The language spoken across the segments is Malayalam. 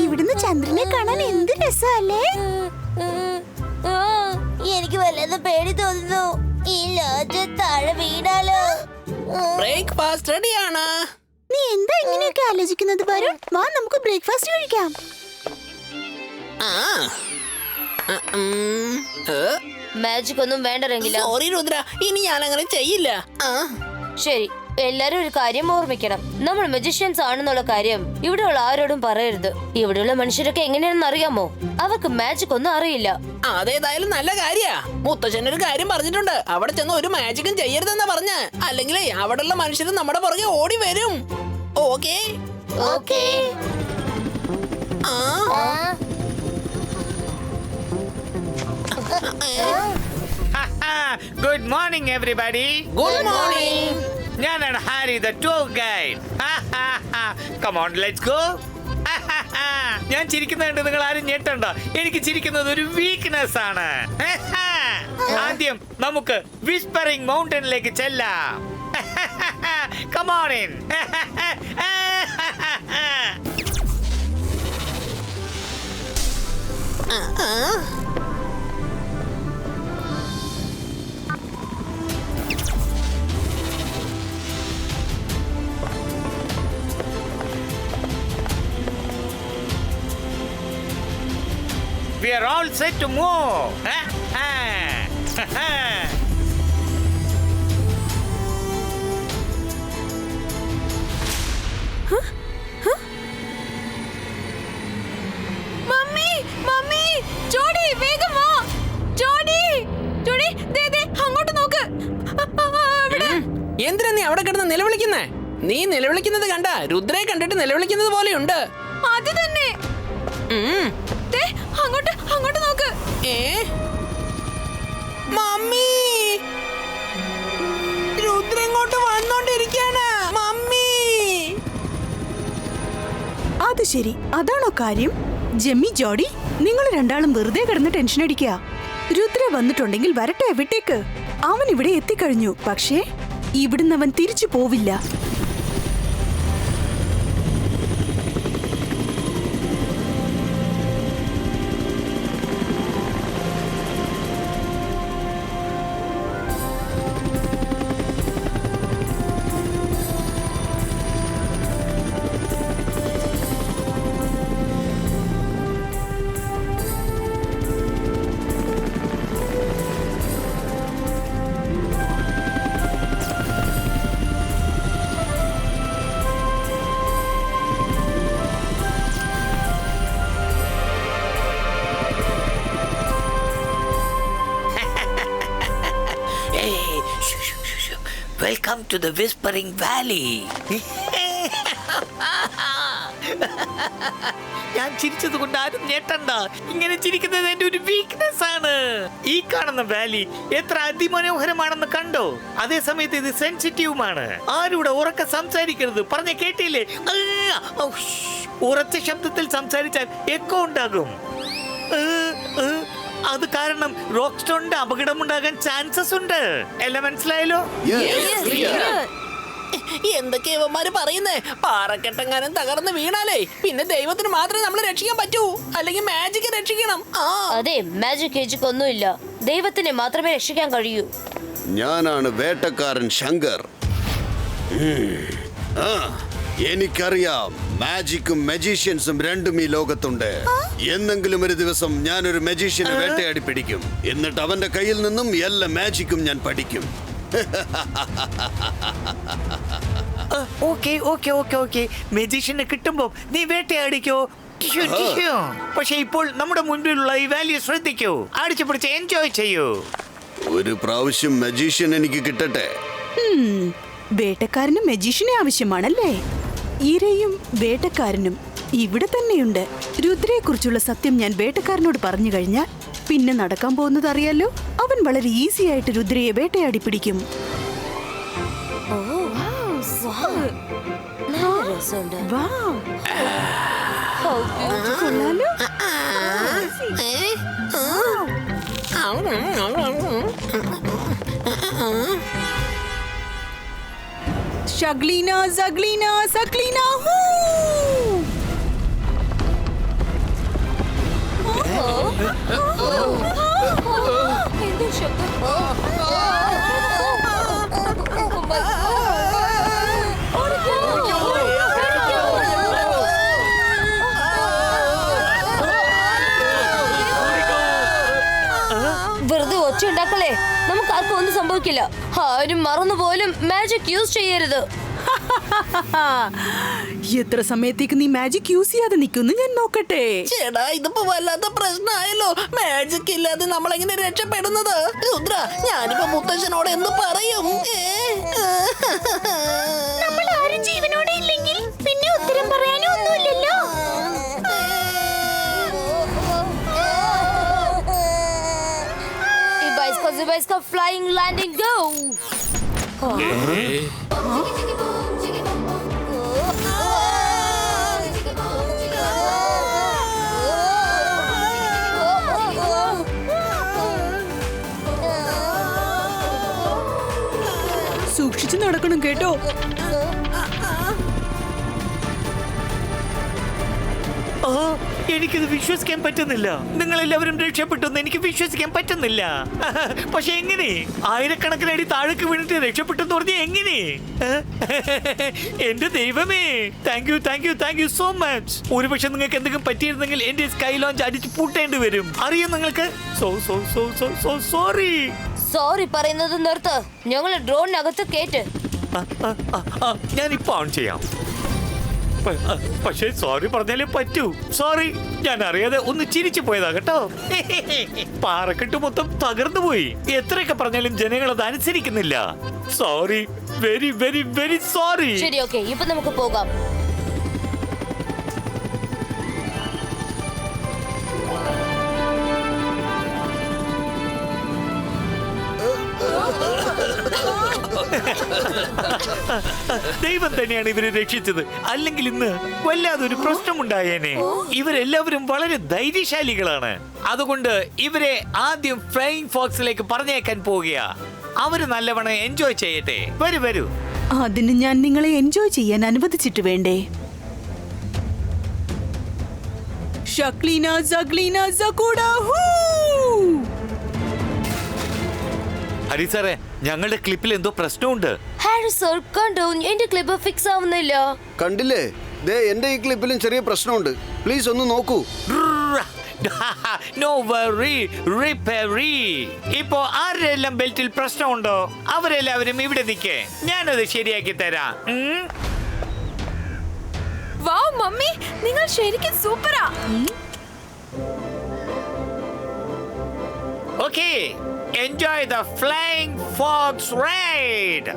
ഇവിടുന്ന് ചന്ദ്രനെ കാണാൻ എന്ത് രസമല്ലേ? എനിക്ക് വല്ലാതെ പേടി തോന്നുന്നു. ഈ ലോഞ്ച് താഴെ വീണാലോ? ബ്രേക്ക്ഫാസ്റ്റ് റെഡിയാണ്. നീ എന്താ ഇങ്ങനെയൊക്കെ ആലോചിക്കുന്നത്? വരും, വാ നമുക്ക് ബ്രേക്ക്ഫാസ്റ്റ് കഴിക്കാം. മാജിക് ഒന്നും വേണ്ടരെങ്കിലോ? സോറി രുദ്ര, ഇനി ഞാൻ അങ്ങനെ ചെയ്യില്ല. ശരി, എല്ലാരും ഒരു കാര്യം ഓർമ്മിക്കണം. നമ്മൾ മജീഷ്യൻസ് ആണെന്നുള്ള കാര്യം ഇവിടെയുള്ള ആരോടും പറയരുത്. ഇവിടെയുള്ള മനുഷ്യരൊക്കെ എങ്ങനെയാണെന്ന് അറിയാമോ? അവർക്ക് മാജിക് ഒന്നും അറിയില്ല. അതേതായാലും നല്ല കാര്യാ. മുത്തച്ഛൻ ഒരു കാര്യം പറഞ്ഞിട്ടുണ്ട്, അവിടെ ചെന്ന് ഒരു മാജിക്കും ചെയ്യരുതെന്നാ പറഞ്ഞ. അല്ലെങ്കിൽ അവിടെയുള്ള മനുഷ്യർ നമ്മുടെ പുറകെ ഓടി വരും. Okay okay. Good morning, everybody. Good morning. ഞാനാണ് Harry, the tour guide. Come on, let's go. ഞാൻ ചിരിക്കുന്നുണ്ട്, നിങ്ങൾ ആരും ഞെട്ടണ്ട. എനിക്ക് ചിരിക്കുന്നത് ഒരു വീക്ക്നെസ് ആണ്. ആദ്യം നമുക്ക് വിസ്പറിംഗ് മൗണ്ടനിലേക്ക് ചെല്ലാം. Come on in. We are all set to move. Mummy, mummy, ജോഡി വേഗം വാ. ജോഡി, ജോഡി, ദേ ദേ അങ്ങോട്ട് നോക്ക്. എന്തിനാ നീ അവിടെ കിടന്ന് നിലവിളിക്കുന്നേ? നീ നിലവിളിക്കുന്നത് കണ്ട രുദ്രയെ കണ്ടിട്ട് നിലവിളിക്കുന്നത് പോലെയുണ്ട്. അത് തന്നെ. ദേ അങ്ങോട്ട്, അങ്ങോട്ട് നോക്ക്. മമ്മി, രുദ്ര ഇങ്ങോട്ട് വന്നോണ്ടിരിക്കാണ്. മമ്മി. അത് ശരി, അതാണോ കാര്യം? ജെമ്മി, ജോഡി, നിങ്ങൾ രണ്ടാളും വെറുതെ കിടന്ന് ടെൻഷൻ അടിക്കുക. രുദ്ര വന്നിട്ടുണ്ടെങ്കിൽ വരട്ടെ, വിട്ടേക്ക്. അവൻ ഇവിടെ എത്തിക്കഴിഞ്ഞു, പക്ഷേ ഇവിടുന്ന് അവൻ തിരിച്ചു പോവില്ല. Welcome to the Whispering Valley. ഞാൻ ചിരിച്ചത് കൊണ്ട് ആരും ഞെട്ടണ്ട. ഇങ്ങനെ ചിരിക്കുന്നത് എന്റെ ഒരു വീക്ക്നെസ് ആണ്. ഈ കാണുന്ന വാലി എത്ര അതിമനോഹരമാണെന്ന് കണ്ടോ? അതേ സമയത്ത് ഇത് സെൻസിറ്റീവുമാണ്. ആരുടെ ഉറക്കെ സംസാരിക്കരുത്, പറഞ്ഞ കേട്ടില്ലേ? ഉറച്ച ശബ്ദത്തിൽ സംസാരിച്ചാൽ എക്കോ ഉണ്ടാകും. അത് കാരണം റോക്ക് സ്റ്റോണിന്റെ അപകടമുണ്ടാകാൻ ചാൻസസ് ഉണ്ട്. എല്ലാം മനസ്സിലായല്ലോ? എന്തൊക്കെ ഇവന്മാര് പറയുന്നേ? പാറക്കെട്ടെങ്ങാനും തകർന്ന് വീണാലേ പിന്നെ ദൈവത്തിന് മാത്രമേ നമ്മളെ രക്ഷിക്കാൻ പറ്റൂ, അല്ലെങ്കിൽ മാജിക് രക്ഷിക്കണം. അതെ, മാജിക് ഒന്നുമില്ല, ദൈവത്തിനെ മാത്രമേ രക്ഷിക്കാൻ കഴിയൂ. ഞാനാണ് വേട്ടക്കാരൻ ശങ്കർ. എനിക്കറിയാം, മാജിക്കും മജീഷ്യൻസും രണ്ടും ഈ ലോകത്തുണ്ട്. എന്നെങ്കിലും ഒരു ദിവസം ഞാനൊരു മജീഷ്യനെ വേട്ടയാടി പിടിക്കും. എന്നിട്ട് അവന്റെ കയ്യിൽ നിന്നും എല്ലാ മാജിക്കും ഞാൻ പഠിക്കും. മജീഷ്യനെ കിട്ടുമ്പോ നീ വേട്ടയാടിക്കോ. പക്ഷെ ഇപ്പോൾ നമ്മുടെ മുൻപിലുള്ള ഈ വാല്യൂ ശ്രദ്ധിക്കൂ, അടിച്ചു പിടിച്ച് എൻജോയ് ചെയ്യൂ. ഒരു പ്രാവശ്യം മജീഷ്യൻ എനിക്ക് കിട്ടട്ടെ. വേട്ടക്കാരനും മജീഷ്യനെ ആവശ്യമാണല്ലേ? ഇരയും വേട്ടക്കാരനും ഇവിടെ തന്നെയുണ്ട്. രുദ്രയെ കുറിച്ചുള്ള സത്യം ഞാൻ വേട്ടക്കാരനോട് പറഞ്ഞു കഴിഞ്ഞാൽ പിന്നെ നടക്കാൻ പോകുന്നത് അറിയാലോ. അവൻ വളരെ ഈസി ആയിട്ട് രുദ്രയെ വേട്ടയാടി പിടിക്കും. ഷഗ്ലീന സഗ്ലീന സഗ്ലീന ഹൂ. എന്ത് ശബ്ദം? വെറുതെ ഒച്ച ഉണ്ടാക്കലേ, നമുക്ക് ആർക്കും ഒന്നും സംഭവിക്കില്ല. ആരും മറന്നുപോലും മാജിക് യൂസ് ചെയ്യരുത്. എത്ര സമയത്തേക്ക് നീ മാജിക് യൂസ് ചെയ്യാതെ നിൽക്കുന്നു ഞാൻ നോക്കട്ടെ. ചേടാ, ഇതിപ്പോ വല്ലാത്ത പ്രശ്നമായല്ലോ. മാജിക് ഇല്ലാതെ നമ്മൾ എങ്ങനെ രക്ഷപ്പെടുന്നത്? രുദ്ര, ഞാനിപ്പോ മുത്തശ്ശനോട് എന്ത് പറയും? നമ്മൾ ആരും ജീവനോടെ ഇല്ലെങ്കിൽ പിന്നെ ഉത്തരം പറയാനും ഒന്നുമില്ലല്ലോ. Zubaiska flying landing go. സൂക്ഷിച്ചു നടക്കണം കേട്ടോ. എനിക്കിത് വിശ്വസിക്കാൻ പറ്റുന്നില്ല. നിങ്ങൾ എല്ലാവരും രക്ഷപ്പെട്ടെന്ന് എനിക്ക് വിശ്വസിക്കാൻ പറ്റുന്നില്ല. പക്ഷെ എങ്ങനെ? ആയിരക്കണക്കിന് അടി താഴേക്ക് വീണിട്ട് രക്ഷപ്പെട്ടെന്ന് പറഞ്ഞ എങ്ങനെ? എന്റെ ദൈവമേ, താങ്ക് യു സോ മച്ച്. ഒരുപക്ഷെ നിങ്ങൾക്ക് എന്തെങ്കിലും പറ്റിയിരുന്നെങ്കിൽ എന്റെ സ്കൈ ലോഞ്ച് അടിച്ച് പൂട്ടേണ്ടി വരും. അറിയാം നിങ്ങൾക്ക്? സോറി. സോറി പറയുന്നത് നിർത്ത്. ഞങ്ങൾ ഡ്രോണിനകത്ത് കേട്ട്. ഞാൻ ഇപ്പൊ ഓൺ ചെയ്യാം. പക്ഷേ സോറി പറഞ്ഞാലേ പറ്റൂ. സോറി, ഞാൻ അറിയാതെ ഒന്ന് ചിരിച്ചു പോയതാ കേട്ടോ. പാറക്കെട്ട് മൊത്തം തകർന്നു പോയി. എത്രയൊക്കെ പറഞ്ഞാലും ജനങ്ങൾ അത് അനുസരിക്കുന്നില്ല. Sorry, very very very sorry. ശരി, ഓക്കെ, ഇപ്പൊ നമുക്ക് പോകാം. ദൈവം തന്നെയാണ് ഇവരെ രക്ഷിച്ചത്. അല്ലെങ്കിൽ ഇന്ന് വല്ലാതൊരു പ്രശ്നമുണ്ടായേനെ. ഇവരെല്ലാവരും വളരെ ധൈര്യശാലികളാണ്. അതുകൊണ്ട് ഇവരെ ആദ്യം ഫ്ലൈയിങ് ഫോക്സിലേക്ക് പറഞ്ഞേക്കാൻ പോവുകയാ. അവര് നല്ലവണ്ണം എൻജോയ് ചെയ്യട്ടെ. വരൂ. അതിന് ഞാൻ നിങ്ങളെ എൻജോയ് ചെയ്യാൻ അനുവദിച്ചിട്ട് വേണ്ടേ? ഷക്ലീന സഗ്ലീന സകൂഡ ഹൂ. ഹരി സാറേ, ഞങ്ങളുടെ ക്ലിപ്പിൽ എന്തോ പ്രശ്നമുണ്ട്. ഹാരി സർ, കണ്ടോ, എന്റെ ക്ലിപ്പ് ഫിക്സ് ആവുന്നില്ല. കണ്ടില്ലേ? ദേ എന്റെ ഈ ക്ലിപ്പിലും ചെറിയ പ്രശ്നമുണ്ട്. പ്ലീസ് ഒന്ന് നോക്കൂ. നോ വറി, റിപ്പയറി. ഇപ്പോ ആരെല്ലാം ബെൽറ്റിൽ പ്രശ്നമുണ്ടോ അവരെല്ലാവരും ഇവിടെ നിൽക്കേ. ഞാനത് ശരിയാക്കി തരാം. വൗ മമ്മി, നിങ്ങൾ ശരിക്കും സൂപ്പറാ. Okay, enjoy the Flying Fox ride.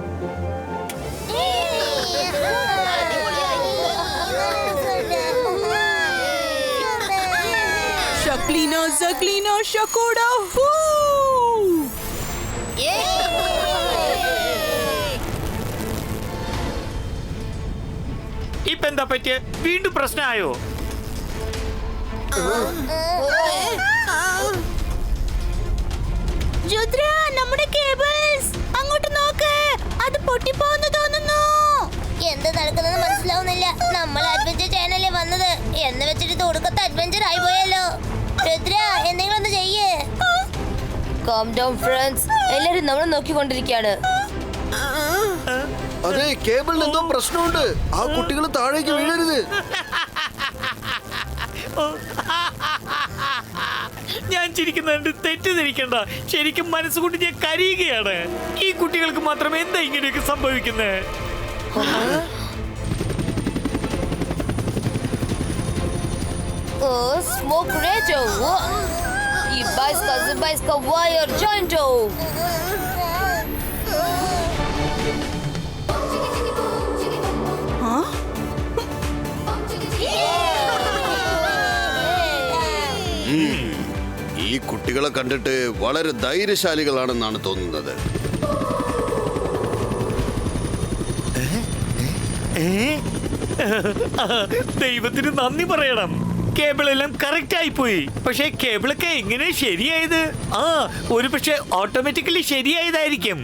ഷക്ലീന സഗ്ലീന ഷകൂഡ ഹൂ. ഇപ്പൊ എന്താ പറ്റിയ? വീണ്ടും പ്രശ്നമായോ? രുദ്ര, നമ്മുടെ കേബിൾസ് അങ്ങോട്ട് നോക്ക്. അത് പൊട്ടിപ്പോന്ന് തോന്നുന്നു. എന്ത് നടക്കുന്നത് മനസ്സിലാവുന്നില്ല. നമ്മൾ അഡ്വഞ്ചർ ചാനലിൽ വന്നത് എന്ന് വെച്ചിട്ട് തുടക്കത്തെ അഡ്വഞ്ചർ ആയി പോയല്ലോ. രുദ്ര, എന്തെങ്കിലും ഒന്ന് ചെയ്യേ. Calm down friends. എല്ലാരും നമ്മളെ നോക്കിക്കൊണ്ടിരിക്കുകയാണ്. അതെ, കേബിളിന് എന്തോ പ്രശ്നമുണ്ട്. ആ കുട്ടികൾ താഴേക്ക് വീഴരുത്. ഞാൻ ചിരിക്കുന്നുണ്ട്, തെറ്റിദ്ധരിക്കണ്ട. ശരിക്കും മനസ്സുകൊണ്ട് ഞാൻ കരയുകയാണ്. ഈ കുട്ടികൾക്ക് മാത്രം എന്താ ഇങ്ങനെയൊക്കെ സംഭവിക്കുന്നത്? Smoke Rejo. Ibaiska wire jointo. ഈ കുട്ടികളെ കണ്ടിട്ട് വളരെ ധൈര്യശാലികളാണെന്നാണ് തോന്നുന്നത്. ദൈവത്തിന് നന്ദി പറയണം. കേബിൾ എല്ലാം കറക്റ്റ് ആയി പോയി. പക്ഷേ കേബിളൊക്കെ എങ്ങനെ ശരിയായത്? ഒരു പക്ഷെ ഓട്ടോമാറ്റിക്കലി ശരിയായതായിരിക്കും.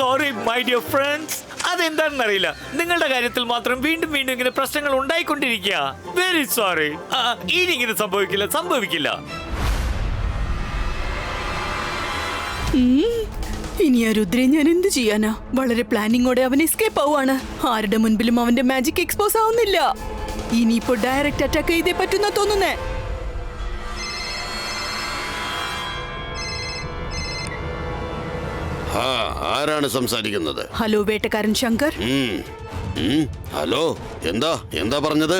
Sorry my dear friends. അതെന്താണെന്ന് അറിയില്ല, നിങ്ങളുടെ കാര്യത്തിൽ മാത്രം വീണ്ടും വീണ്ടും ഇങ്ങനെ പ്രശ്നങ്ങൾ ഉണ്ടായിക്കൊണ്ടിരിക്കുക. Very sorry. ഇനി ഇങ്ങനെ സംഭവിക്കില്ല. ഇനി ആ രുദ്രയെ ഞാൻ എന്ത് ചെയ്യാനാ? വളരെ പ്ലാനിങ്ങോടെ അവൻ എസ്കേപ്പ് ആവുകയാണ്. ആരുടെ മുൻപിലും അവന്റെ മാജിക് എക്സ്പോസ് ആവുന്നില്ല. ഇനിയിപ്പോ ഡയറക്റ്റ് അറ്റാക്ക് ചെയ്തേ പറ്റുന്ന തോന്നുന്നേ. ആരാണ് സംസാരിക്കുന്നത്? ഹലോ വേട്ടക്കാരൻ ശങ്കർ. ഹലോ, എന്താ പറഞ്ഞത്?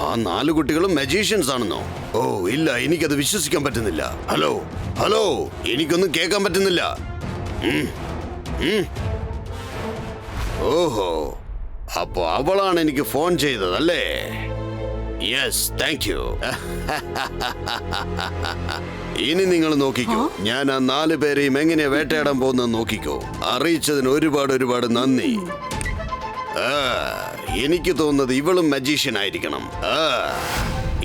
ആ 4 കുട്ടികളും മജീഷ്യൻസ് ആണെന്നോ? ഓ ഇല്ല, എനിക്കത് വിശ്വസിക്കാൻ പറ്റുന്നില്ല. ഹലോ, എനിക്കൊന്നും കേൾക്കാൻ പറ്റുന്നില്ല. ഓഹോ, അപ്പോ അവളാണ് എനിക്ക് ഫോൺ ചെയ്തതല്ലേ? Yes, thank you. ഇനി നിങ്ങൾ നോക്കിക്കോ, ഞാൻ ആ 4 പേരെയും എങ്ങനെയാ വേട്ടയാടാൻ പോകുന്നത് നോക്കിക്കോ. അറിയിച്ചതിന് ഒരുപാട് നന്ദി. എനിക്ക് തോന്നുന്നത് ഇവളും മജീഷ്യൻ ആയിരിക്കണം.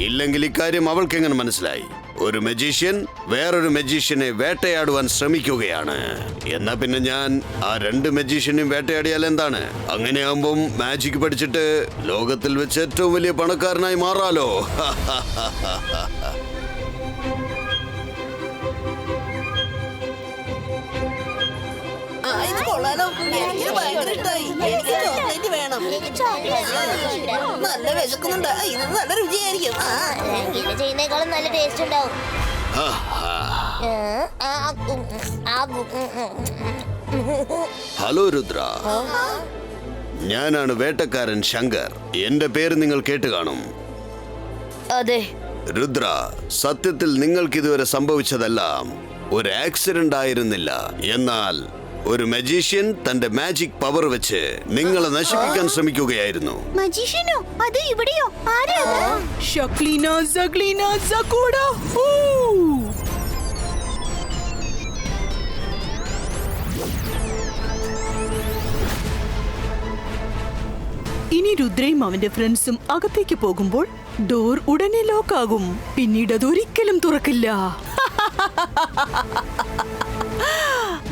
ഇല്ലെങ്കിൽ ഇക്കാര്യം അവൾക്ക് എങ്ങനെ മനസ്സിലായി? ഒരു മജീഷ്യൻ വേറൊരു മജീഷ്യനെ വേട്ടയാടുവാൻ ശ്രമിക്കുകയാണ്. എന്നാ പിന്നെ ഞാൻ ആ 2 മജീഷ്യനെയും വേട്ടയാടിയാൽ എന്താണ്? അങ്ങനെയാകുമ്പം മാജിക് പഠിച്ചിട്ട് ലോകത്തിൽ വെച്ച് ഏറ്റവും വലിയ പണക്കാരനായി മാറാലോ. ഇത് കൊള്ളാലോ. എനിക്ക് ഭയങ്കര ഇഷ്ടമായി. എനിക്ക് ചോക്ലേറ്റ് വേണം. നല്ല വിശക്കുന്നുണ്ട്. ഇത് നല്ല രുചിയായിരിക്കും. ഇത് ചെയ്യുന്നേക്കാളും നല്ല ടേസ്റ്റ് ഉണ്ടാവും. ഹലോ രുദ്ര, ഞാനാണ് വേട്ടക്കാരൻ ശങ്കർ. എന്റെ പേര് നിങ്ങൾ കേട്ട് കാണും. അതെ രുദ്ര, സത്യത്തിൽ നിങ്ങൾക്ക് ഇതുവരെ സംഭവിച്ചതെല്ലാം ഒരു ആക്സിഡന്റ് ആയിരുന്നില്ല. എന്നാൽ ഒരു മജീഷ്യൻ തന്റെ മാജിക് പവർ വെച്ച് നിങ്ങളെ നശിപ്പിക്കാൻ ശ്രമിക്കുകയായിരുന്നു. മജീഷ്യനോ? അത് ഇവിടെയോ? ആരാ? ഷക്ലീന സഗ്ലീന സകൂഡ. ഇനി രുദ്രയും അവന്റെ ഫ്രണ്ട്സും അകത്തേക്ക് പോകുമ്പോൾ ഡോർ ഉടനെ ലോക്കാകും. പിന്നീട് അതൊരിക്കലും തുറക്കില്ല.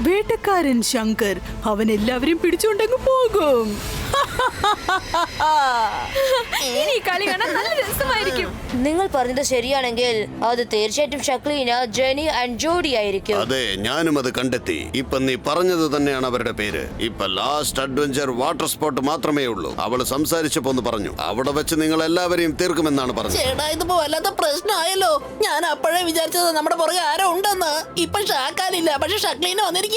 വേട്ടക്കാരൻ ശങ്കർ അവൻ എല്ലാവരും പിടിച്ചുകൊണ്ടങ്ങ് പോകും. ഇനി ഈ കളി കാണാൻ നല്ല രസമായിരിക്കും. നിങ്ങൾ പറഞ്ഞത് ശരിയാണെങ്കിൽ അത് തീർച്ചയായിട്ടും ഷക്ലീന, ജെനി ആൻഡ് ജോഡി ആയിരിക്കും. അതെ, ഞാനും അത് കണ്ടെത്തി. ഇപ്പൊ നീ പറഞ്ഞത് തന്നെയാണ് അവരുടെ പേര്. ഇപ്പൊ ലാസ്റ്റ് അഡ്വഞ്ചർ വാട്ടർ സ്പോട്ട് മാത്രമേ ഉള്ളൂ. അവള് സംസാരിച്ചപ്പോ ഒന്ന് പറഞ്ഞു, അവിടെ വെച്ച് നിങ്ങൾ എല്ലാവരെയും തീർക്കുമെന്നാണ് പറഞ്ഞത്. ചേട്ടാ, ഇതിപ്പോ വല്ലാത്ത പ്രശ്നമായല്ലോ. ഞാൻ അപ്പോഴേ വിചാരിച്ചത് നമ്മുടെ പുറകെ ആരോ ഉണ്ടെന്ന്. ഇപ്പൊ ഷാക്കാനില്ല, പക്ഷെ ഷക്ലീന വന്നിരിക്കുക.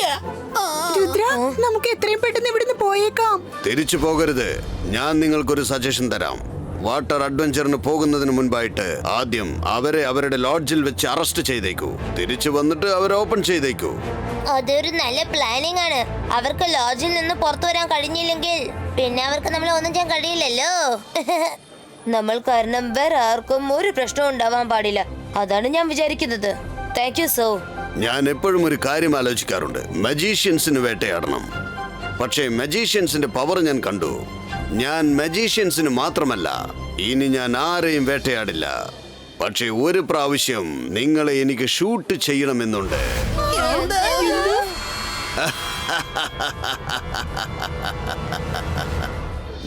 രുദ്ര, നമുക്ക് എത്രയും പെട്ടെന്ന് ഇവിടുന്ന് പോയേക്കാം. തിരിച്ചു പോകരുത്. ഞാൻ നിങ്ങൾക്കൊരു സജഷൻ തരാം. വാട്ടർ അഡ്വഞ്ചറിന് പോകുന്നതിന് മുൻപായിട്ട് ആദ്യം അവരെ അവരുടെ ലോഡ്ജിൽ വെച്ച് അറസ്റ്റ് ചെയ്തേക്കൂ. തിരിച്ചു വന്നിട്ട് അവരെ ഓപ്പൺ ചെയ്തേക്കൂ. അതൊരു നല്ല പ്ലാനിംഗ് ആണ്. അവർക്ക് ലോഡ്ജിൽ നിന്ന് പുറത്തു വരാൻ കഴിഞ്ഞില്ലെങ്കിൽ പിന്നെ അവർക്ക് നമ്മളെ ഒന്നും ചെയ്യാൻ കഴിയില്ലല്ലോ. നമ്മൾ കാരണം വേറെ ആർക്കും ഒരു പ്രശ്നവും ഉണ്ടാവാൻ പാടില്ല. അതാണ് ഞാൻ വിചാരിക്കുന്നത്. Thank you so. ഞാൻ എപ്പോഴും ഒരു കാര്യം ആലോചിക്കാറുണ്ട്. മജീഷ്യൻസിന് വേട്ടയാടണം. പക്ഷേ മജീഷ്യൻസിന്റെ പവർ ഞാൻ കണ്ടു. ഞാൻ മജീഷ്യൻസിന് മാത്രമല്ല, ഇനി ഞാൻ ആരെയും വേട്ടയാടില്ല. പക്ഷേ ഒരു പ്രാവശ്യം നിങ്ങളെ എനിക്ക് ഷൂട്ട് ചെയ്യണമെന്നുണ്ട്.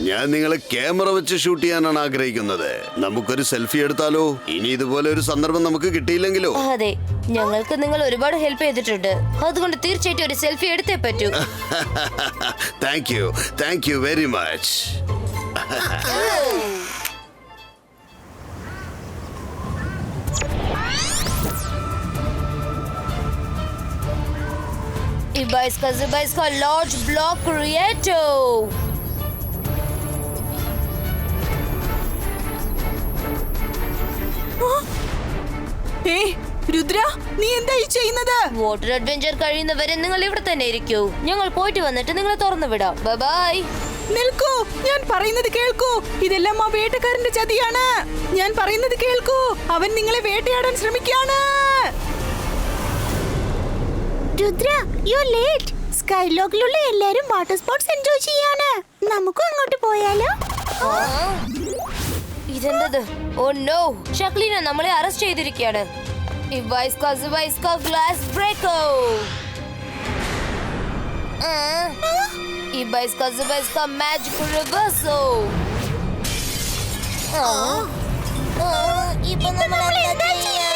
ഞാൻ നിങ്ങളെ ക്യാമറ വെച്ച് ഷൂട്ട് ചെയ്യാനാണ് ആഗ്രഹിക്കുന്നത്. നമുക്കൊരു സെൽഫി എടുത്താലോ? ഇനി ഇതുപോലെ ഒരു സന്ദർഭം നമുക്ക് കിട്ടിയില്ലെങ്കിലോ? അതെ, ഞങ്ങൾക്ക് നിങ്ങൾ ഒരുപാട് ഹെൽപ്പ് ചെയ്തിട്ടുണ്ട്. അതുകൊണ്ട് തീർച്ചയായിട്ടും ഒരു സെൽഫി എടുത്തേ പറ്റൂ. Thank you very much. Ibaiska Lodge Block Creator. Rudra, നീ എന്താ ഈ ചെയ്യുന്നത്? വാട്ടർ അഡ്വഞ്ചർ കഴിയുന്നവരെ നിങ്ങൾ ഇവിടെ തന്നെ ഇരിക്കൂ. ഞങ്ങൾ പോയിട്ട് വന്നിട്ട് നിങ്ങളെ തുറന്നു വിടാം. ബൈ. നിൽക്കൂ, ഞാൻ പറയുന്നത് കേൾക്കൂ. ഇതെല്ലാം ആ വേട്ടക്കാരന്റെ ചതിയാണ്. ഞാൻ പറയുന്നത് കേൾക്കൂ. അവൻ നിങ്ങളെ വേട്ടയാടാൻ ശ്രമിക്കുകയാണ്. Rudra, you late. സ്കൈലോക്കിലുള്ള എല്ലാരും വാട്ടർ സ്പോർട്സ് എൻജോയ് ചെയ്യാണ്. നമുക്കും അങ്ങോട്ട് പോയാലോ? ഇതെന്തത്? ഓ നോ, ഷക്ലീന നമ്മളെ അറസ്റ്റ് ചെയ്തിരിക്കുകയാണ്. Glass ബ്രേക്കോ. Ibaiska Zubaiska Magical Reversal. ഇപ്പൊ നമ്മൾ എന്താ ചെയ്യാ?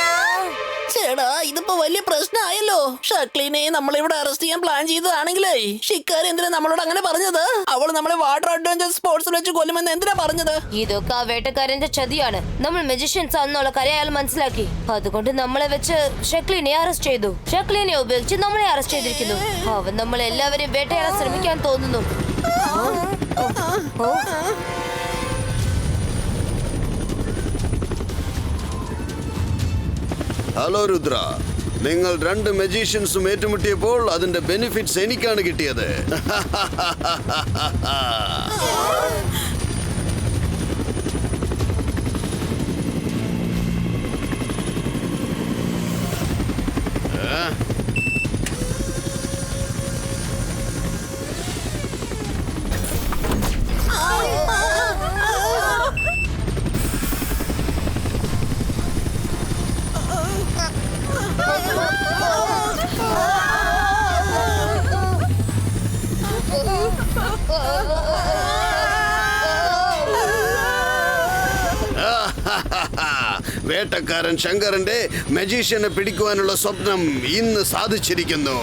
ചേടാ ഇതിപ്പോ വലിയ പ്രശ്നമായല്ലോ. ഷക്ലിനെ നമ്മളിവിടെ അറസ്റ്റ് ചെയ്യാൻ പ്ലാൻ ചെയ്തതാണെങ്കിലേ ഷിക്കാർ എന്തിനാ നമ്മളോട് അങ്ങനെ പറഞ്ഞത്? അവൾ നമ്മളെ വാട്ടർ അഡ്വഞ്ചർ സ്പോർട്സിൽ വെച്ച് കൊല്ലുമെന്ന് എന്തിനാ പറഞ്ഞത്? ഇതൊക്കെ ആ വേട്ടക്കാരന്റെ ചതിയാണ്. നമ്മൾ മെജിഷ്യൻസ് ആണെന്നുള്ള കാര്യം അയാൾ മനസ്സിലാക്കി. അതുകൊണ്ട് നമ്മളെ വെച്ച് ഷക്ലിനെ അറസ്റ്റ് ചെയ്തു. ഷക്ലിനെ ഉപയോഗിച്ച് നമ്മളെ അറസ്റ്റ് ചെയ്തിരിക്കുന്നു. അവൻ നമ്മളെല്ലാവരെയും വേട്ടയാടാൻ ശ്രമിക്കാൻ തോന്നുന്നു. ഹലോ രുദ്ര, നിങ്ങൾ 2 മെജീഷ്യൻസും ഏറ്റുമുട്ടിയപ്പോൾ അതിന്റെ ബെനിഫിറ്റ്സ് എനിക്കാണ് കിട്ടിയത്. വേട്ടക്കാരൻ ശങ്കറിന്റെ മജീഷ്യനെ പിടിക്കുവാനുള്ള സ്വപ്നം ഇന്ന് സാധിച്ചിരിക്കുന്നു.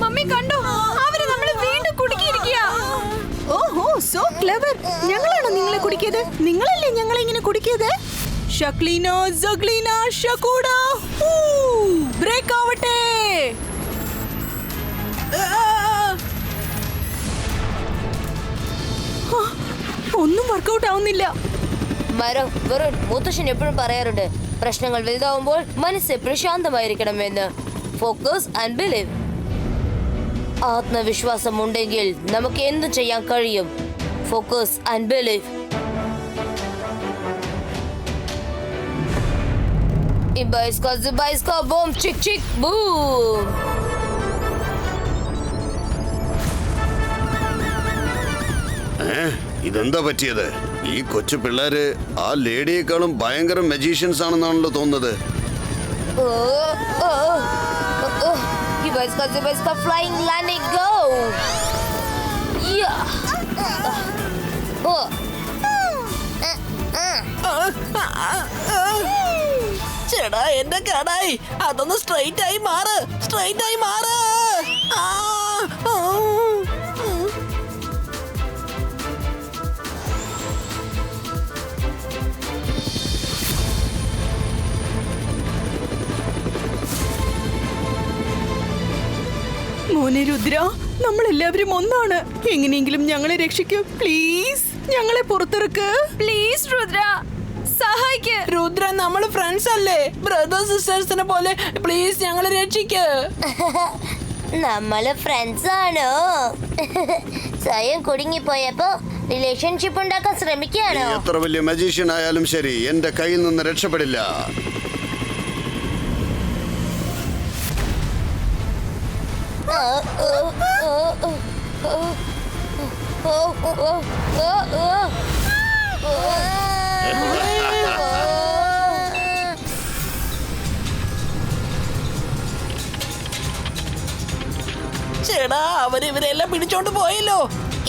മമ്മി കണ്ടോ, അവര് നമ്മളെ വീണ്ടും കുടുക്കിയിരിക്കുക. ഓഹോ, സോ ക്ലെവർ. ഞങ്ങളാണോ നിങ്ങളെ കുടിക്കിയത്? നിങ്ങളല്ലേ ഞങ്ങളെ ഇങ്ങനെ കുടിക്കിയത്? ഷക്ലീന, സഗ്ലീന, ഷക്കൂഡ, ബ്രേക്ക് ആവട്ടെ. ഒന്നും വർക്കൗട്ട് ആവുന്നില്ല. വെറും മുത്തശ്ശൻ എപ്പോഴും പറയാറുണ്ട്, പ്രശ്നങ്ങൾ വലുതാവുമ്പോൾ മനസ്സ് എപ്പോഴും ശാന്തമായിരിക്കണമെന്ന്. Focus and believe. ആത്മവിശ്വാസം ഉണ്ടെങ്കിൽ നമുക്ക് എന്തും ചെയ്യാൻ കഴിയും. Focus and believe. Ibaiska Zubaiska boom chick chick boom. ഇതെന്താ പറ്റിയത്? ഈ കൊച്ചു പിള്ളേര് ആ ലേഡിയെക്കാളും ഭയങ്കര മജീഷ്യൻസ് ആണെന്നാണല്ലോ തോന്നുന്നത്. Ibaiska Zubaiska flying landing go. Yeah. ചേടാ എന്റെ കടായി അതൊന്ന് സ്ട്രൈറ്റ് ആയി മാറ്, സ്ട്രൈറ്റ് ആയി മാറ്. മോനെ രുദ്ര, നമ്മളെല്ലാവരും ഒന്നാണ്. എങ്ങനെയെങ്കിലും ഞങ്ങളെ രക്ഷിക്കൂ പ്ലീസ്. ഞങ്ങളെ പുറത്തിറക്ക് പ്ലീസ് രുദ്ര, സഹായിക്ക്. രുദ്ര നമ്മൾ ഫ്രണ്ട്സ് അല്ലേ, ബ്രദേഴ്സ് സിസ്റ്റേഴ്സിനെ പോലെ. പ്ലീസ് ഞങ്ങളെ രക്ഷിക്ക്. നമ്മള് ഫ്രണ്ട്സ് ആണോ? സ്വയം കുടുങ്ങിപ്പോയപ്പോ റിലേഷൻഷിപ്പ് ഉണ്ടാക്കാൻ ശ്രമിക്കുകയാണോ? എത്ര വലിയ മജീഷ്യൻ ആയാലും ശരി, എന്റെ കയ്യിൽ നിന്ന് രക്ഷപ്പെടില്ല. ചേടാ അവരിവരെല്ലാം പിടിച്ചോണ്ട് പോയല്ലോ.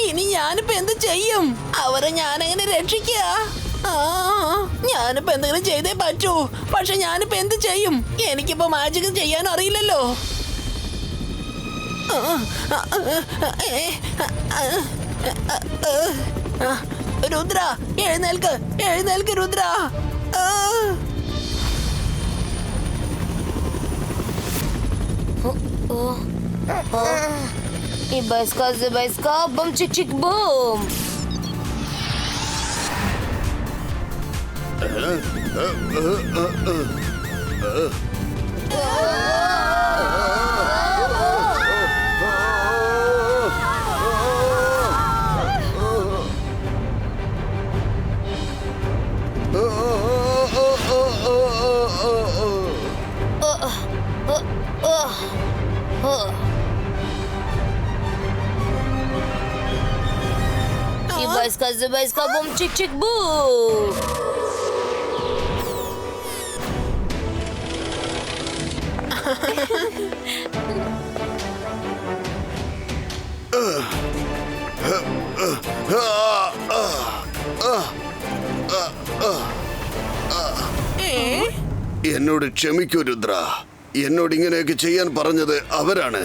ഇനി ഞാനിപ്പോ എന്ത് ചെയ്യും? അവരെ ഞാനെങ്ങനെ രക്ഷിക്കുക? ഞാനിപ്പോ എന്തെങ്കിലും ചെയ്തേ പറ്റൂ. പക്ഷെ ഞാനിപ്പോ എന്ത് ചെയ്യും? എനിക്കിപ്പോ മാജിക് ചെയ്യാൻ അറിയില്ലല്ലോ. Rudra എഴുന്നേൽക്ക്, എഴുന്നേൽക്ക് Rudra. Ibaiska Zubaiska boom chick chick boom. Ibaiska Zubaiska boom chick chick boom. എന്നോട് ക്ഷമിക്കൂ രുദ്ര. എന്നോട് ഇങ്ങനെയൊക്കെ ചെയ്യാൻ പറഞ്ഞത് അവരാണ്.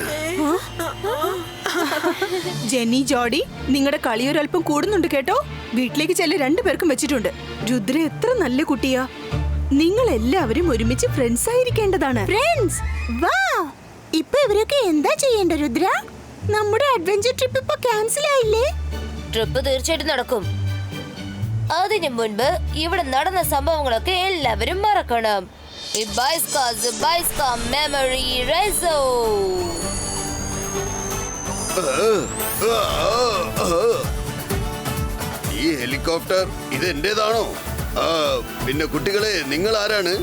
ജെന്നി, ജോഡി, നിങ്ങളുടെ കളിയൊരൽപ്പം കൂടുന്നുണ്ട് കേട്ടോ. വീട്ടിലേക്ക് ചെല്ല രണ്ടുപേർക്കും വെച്ചിട്ടുണ്ട്. രുദ്ര എത്ര നല്ല കുട്ടിയാ. നിങ്ങൾ എല്ലാവരും ഒരുമിച്ച് ഫ്രണ്ട്സ് ആയിരിക്കേണ്ടതാണ്. ഫ്രണ്ട്സ്, വാ. ഇപ്പൊ ഇവരൊക്കെ എന്താ ചെയ്യേണ്ട രുദ്ര? നമ്മുടെ അഡ്വഞ്ചർ ട്രിപ്പ് ഇപ്പൊ ക്യാൻസൽ ആയില്ലേ? ട്രിപ്പ് തീർച്ചയായിട്ടും നടക്കും. അതിനു മുൻപ് ഇവിടെ നടന്ന സംഭവങ്ങളൊക്കെ എല്ലാവരും മറക്കണം. മെമ്മറി റൈസോ. ഈ ഹെലികോപ്റ്റർ ഇത് എന്റേതാണോ? പിന്നെ കുട്ടികളെ, നിങ്ങൾ ആരാണ്?